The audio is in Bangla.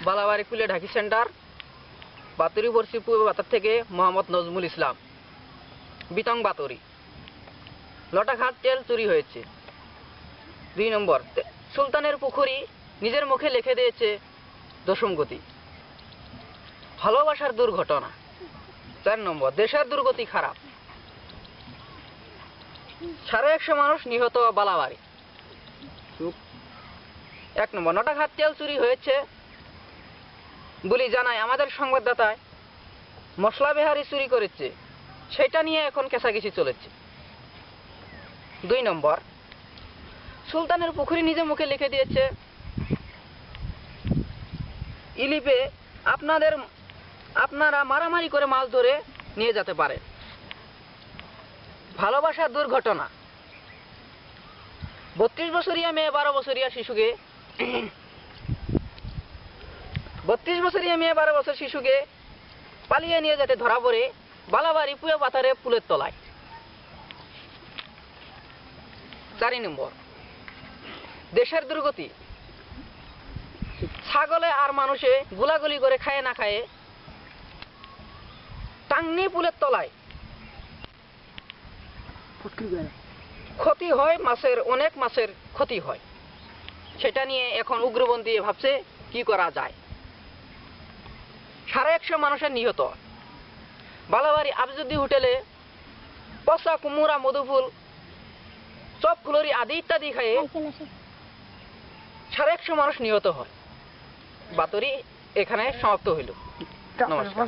বালাবাড়ি কুলে ঢাকি সেন্টার, বাতুরি বর্ষি পূর্ব বাতার থেকে মোহাম্মদ নজমুল ইসলাম, বিতং বাতুরি। লটাঘাট তেল চুরি হয়েছে। 2 নম্বর, সুলতানের পুকুরি নিজের মুখে লিখে দিয়েছে দশম গতি। ভালোবাসার দুর্ঘটনা। 4 নম্বর, দেশের দুর্গতি খারাপ। 150 মানুষ নিহত বালাবাড়ি। 1 নম্বর, লটাঘাট তেল চুরি হয়েছে বলে জানায় আমাদের সংবাদদাতায় মশলা বিহারি চুরি করেছে, সেটা নিয়ে এখন কেঁচাকেচি চলেছে। 2 নম্বর, সুলতানের পুকুরি নিজে মুখে লিখে দিয়েছে ইলিপে আপনারা মারামারি করে মাছ ধরে নিয়ে যেতে পারে। ভালোবাসার দুর্ঘটনা। 32 বছরিয়া মেয়ে 12 বছরিয়া শিশুকে 32 বছরিয়া মেয়ে 12 বছর শিশুকে পালিয়ে নিয়ে যেতে ধরা পড়ে বালাবাড়ি পুয়া পাতারে পুলের তলায়। 4 নম্বর, দেশের দুর্গতি। ছাগলে আর মানুষে গোলাগুলি করে খায় না খায় টাংনি পুলের তলায় ক্ষতি হয়, অনেক মাছের ক্ষতি হয়। সেটা নিয়ে এখন উগ্রপন্থী ভাবছে কি করা যায়। 150 মানুষের নিহত। বালাবাড়ি আফজুদ্দি হোটেলে পচা কুমুরা, মধুফুল, চপ ফুলরি আদি ইত্যাদি খায়ে 150 মানুষ নিহত হয়। বাতরি এখানে সমাপ্ত হইল। নমস্কার।